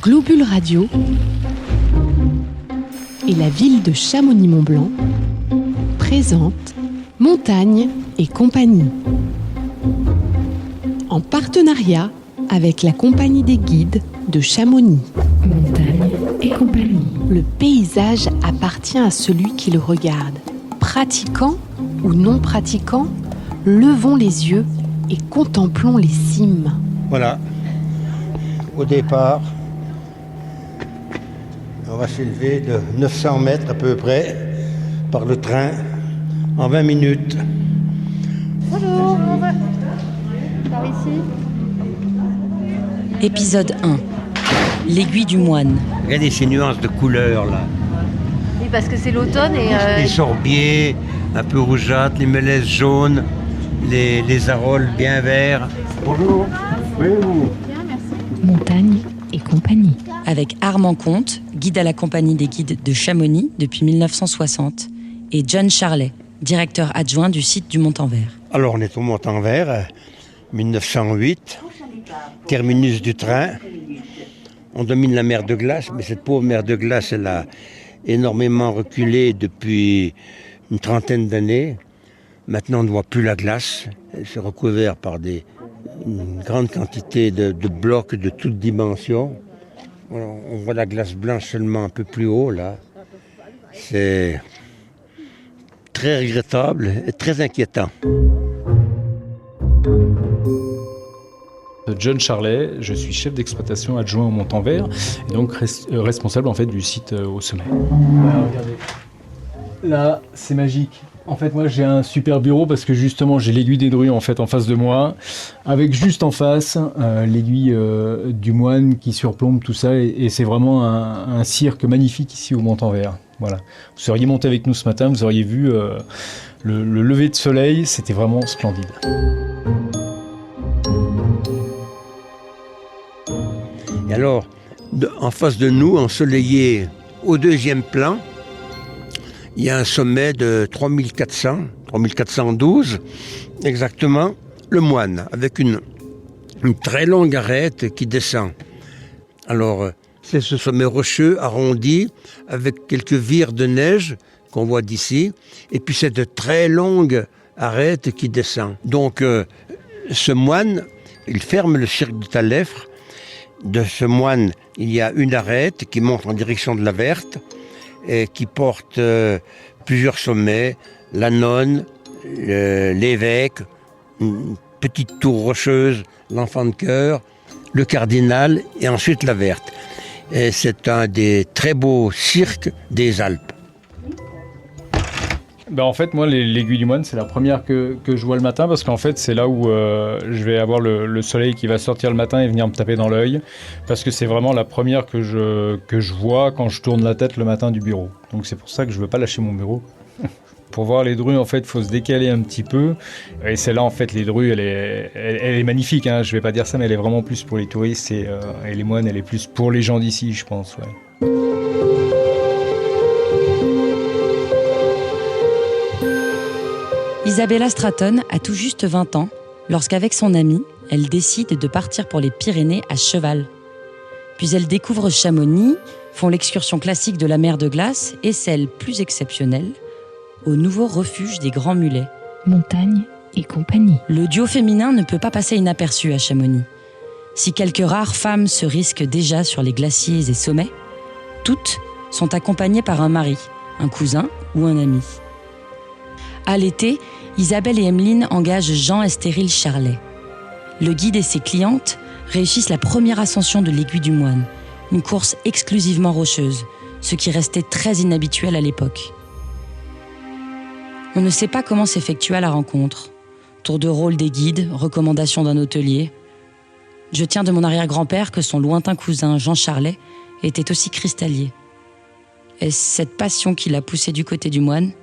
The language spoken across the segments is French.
Globule Radio et la ville de Chamonix-Mont-Blanc présente Montagne et compagnie. En partenariat avec la compagnie des guides de Chamonix. Montagne et compagnie. Le paysage appartient à celui qui le regarde. Pratiquant ou non pratiquant, levons les yeux et contemplons les cimes. Voilà, au départ, on va s'élever de 900 mètres à peu près par le train en 20 minutes. Bonjour, par ici. Épisode 1. L'aiguille du moine. Regardez ces nuances de couleurs là. Oui, parce que c'est l'automne et... Les sorbiers un peu rougeâtres, les mélèzes jaunes, les arolles bien verts. Bonjour, oui vous. Bien, merci. Montagne et compagnie. Avec Armand Comte, guide à la compagnie des guides de Chamonix depuis 1960, et John Charlet, directeur adjoint du site du Montanvert. Alors on est au Montanvert, 1908, terminus du train. On domine la mer de glace, mais cette pauvre mer de glace, elle a énormément reculé depuis une trentaine d'années. Maintenant, on ne voit plus la glace. Elle s'est recouverte par une grande quantité de blocs de toutes dimensions. On voit la glace blanche seulement un peu plus haut, là. C'est très regrettable et très inquiétant. John Charlet, je suis chef d'exploitation adjoint au Montanvert et donc responsable en fait du site au sommet. Voilà, regardez. Là, c'est magique. En fait, moi, j'ai un super bureau parce que justement, j'ai l'aiguille des druides en fait en face de moi, avec juste en face l'aiguille du moine qui surplombe tout ça, et c'est vraiment un cirque magnifique ici au Montanvert. Voilà. Vous seriez monté avec nous ce matin, vous auriez vu le lever de soleil, c'était vraiment splendide. Et alors, en face de nous, ensoleillé au deuxième plan, il y a un sommet de 3412, exactement, le moine, avec une très longue arête qui descend. Alors, c'est ce sommet rocheux, arrondi, avec quelques vires de neige qu'on voit d'ici, et puis cette très longue arête qui descend. Donc, ce moine, il ferme le cirque de Talefre. De ce moine, il y a une arête qui monte en direction de la Verte, et qui porte plusieurs sommets, la nonne, l'évêque, une petite tour rocheuse, l'enfant de chœur, le cardinal et ensuite la Verte. Et c'est un des très beaux cirques des Alpes. Ben en fait, moi, l'aiguille du moine, c'est la première que je vois le matin parce qu'en fait, c'est là où je vais avoir le soleil qui va sortir le matin et venir me taper dans l'œil parce que c'est vraiment la première que je vois quand je tourne la tête le matin du bureau. Donc c'est pour ça que je veux pas lâcher mon bureau. Pour voir les drues, en fait, il faut se décaler un petit peu. Et celle-là, en fait, les drues, elle est magnifique. Hein. Je vais pas dire ça, mais elle est vraiment plus pour les touristes et les moines, elle est plus pour les gens d'ici, je pense. Ouais. Isabella Stratton a tout juste 20 ans lorsqu'avec son amie, elle décide de partir pour les Pyrénées à cheval. Puis elle découvre Chamonix, font l'excursion classique de la mer de glace et celle plus exceptionnelle, au nouveau refuge des Grands Mulets. Montagne et compagnie. Le duo féminin ne peut pas passer inaperçu à Chamonix. Si quelques rares femmes se risquent déjà sur les glaciers et sommets, toutes sont accompagnées par un mari, un cousin ou un ami. À l'été, Isabelle et Emeline engagent Jean et Stéril Charlet. Le guide et ses clientes réussissent la première ascension de l'aiguille du moine, une course exclusivement rocheuse, ce qui restait très inhabituel à l'époque. On ne sait pas comment s'effectua la rencontre. Tour de rôle des guides, recommandation d'un hôtelier. Je tiens de mon arrière-grand-père que son lointain cousin Jean Charlet était aussi cristallier. Est-ce cette passion qui l'a poussé du côté du moine ?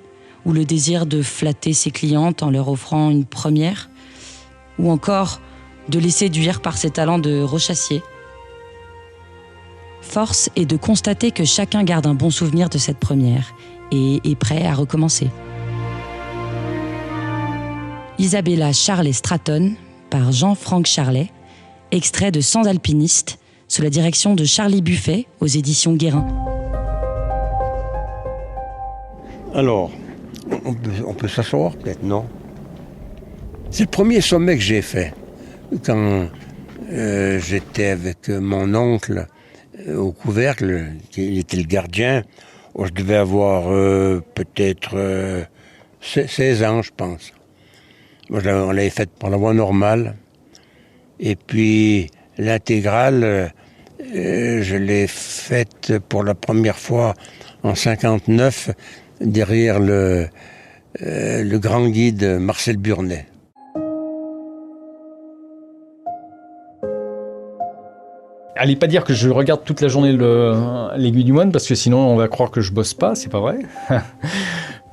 Ou le désir de flatter ses clientes en leur offrant une première, ou encore de les séduire par ses talents de rochassier. Force est de constater que chacun garde un bon souvenir de cette première et est prêt à recommencer. Isabella Charlet Stratton, par Jean-Franck Charlet, extrait de Sans alpiniste, sous la direction de Charlie Buffet aux éditions Guérin. Alors, on peut s'asseoir peut-être, non? C'est le premier sommet que j'ai fait. Quand j'étais avec mon oncle au couvercle, il était le gardien, je devais avoir peut-être 16 ans, je pense. Moi, on l'avait faite pour la voie normale. Et puis, l'intégrale, je l'ai faite pour la première fois en 59, derrière le grand guide Marcel Burnet. Allez pas dire que je regarde toute la journée l'aiguille du moine, parce que sinon on va croire que je bosse pas, c'est pas vrai.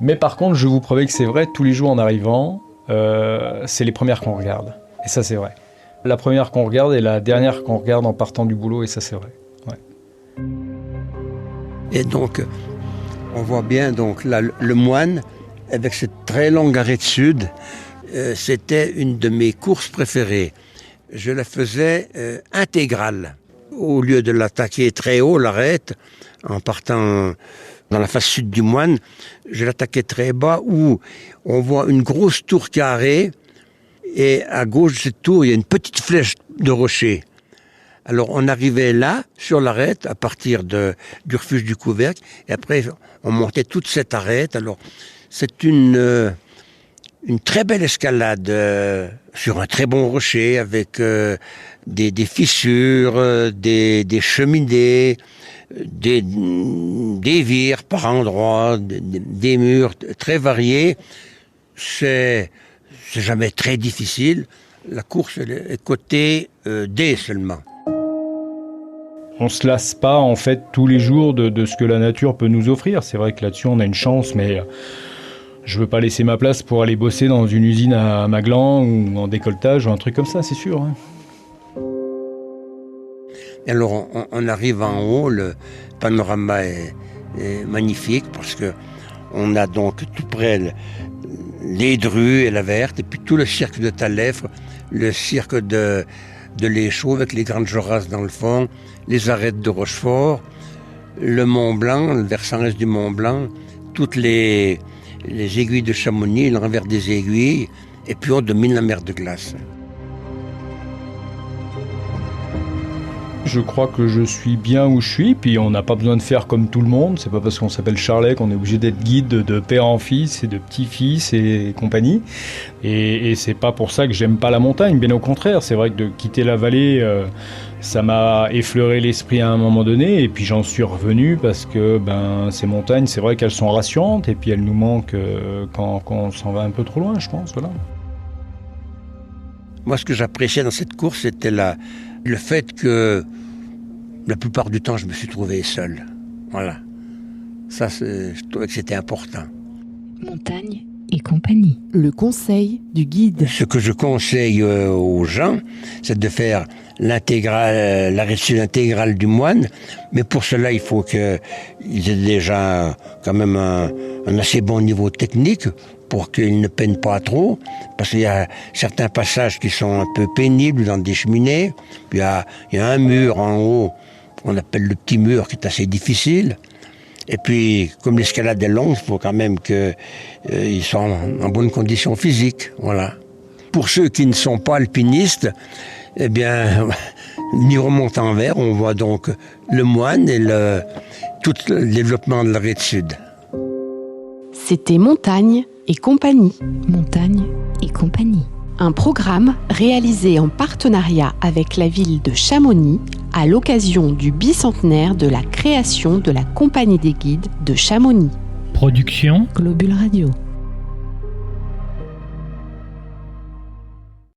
Mais par contre, je vous promets que c'est vrai, tous les jours en arrivant, c'est les premières qu'on regarde. Et ça, c'est vrai. La première qu'on regarde et la dernière qu'on regarde en partant du boulot, et ça, c'est vrai. Ouais. Et donc, on voit bien donc là, le moine, avec cette très longue arête sud, c'était une de mes courses préférées. Je la faisais intégrale. Au lieu de l'attaquer très haut, l'arête, en partant dans la face sud du moine, je l'attaquais très bas, où on voit une grosse tour carrée, et à gauche de cette tour, il y a une petite flèche de rocher. Alors on arrivait là, sur l'arête, à partir du refuge du couvercle, et après on montait toute cette arête. Alors c'est une très belle escalade sur un très bon rocher, avec des fissures, des cheminées, des vires par endroits, des murs très variés. C'est jamais très difficile. La course est cotée D seulement. On se lasse pas en fait tous les jours de ce que la nature peut nous offrir. C'est vrai que là-dessus on a une chance, mais je veux pas laisser ma place pour aller bosser dans une usine à Maglan ou en décolletage ou un truc comme ça, c'est sûr. Hein. Alors on arrive en haut, le panorama est magnifique parce que on a donc tout près les Drues et la Verte, et puis tout le cirque de Talefre, le cirque de l'Échaud avec les grandes jorasses dans le fond, les arêtes de Rochefort, le Mont Blanc, le versant est du Mont Blanc, toutes les aiguilles de Chamonix, l'envers des aiguilles, et puis on domine la mer de glace. Je crois que je suis bien où je suis, puis on n'a pas besoin de faire comme tout le monde. C'est pas parce qu'on s'appelle Charlet qu'on est obligé d'être guide de père en fils et de petit-fils et compagnie. Et c'est pas pour ça que j'aime pas la montagne, bien au contraire. C'est vrai que de quitter la vallée, ça m'a effleuré l'esprit à un moment donné, et puis j'en suis revenu parce que ces montagnes, c'est vrai qu'elles sont rassurantes, et puis elles nous manquent quand on s'en va un peu trop loin, je pense. Voilà. Moi, ce que j'appréciais dans cette course, c'était le fait que la plupart du temps, je me suis trouvé seul. Voilà. Ça, je trouvais que c'était important. Montagne et compagnie. Le conseil du guide. Ce que je conseille aux gens, c'est de faire l'arrêt sud intégrale du moine. Mais pour cela, il faut qu'ils aient déjà quand même un assez bon niveau technique pour qu'ils ne peinent pas trop. Parce qu'il y a certains passages qui sont un peu pénibles dans des cheminées. Puis il y a un mur en haut, qu'on appelle le petit mur, qui est assez difficile. Et puis, comme l'escalade est longue, il faut quand même qu'ils soient en bonne condition physique. Voilà. Pour ceux qui ne sont pas alpinistes, eh bien, niveau Montanvert, on voit donc le moine et tout le développement de l'arête sud. C'était Montagne et compagnie. Montagne et compagnie. Un programme réalisé en partenariat avec la ville de Chamonix à l'occasion du bicentenaire de la création de la Compagnie des guides de Chamonix. Production Globule Radio.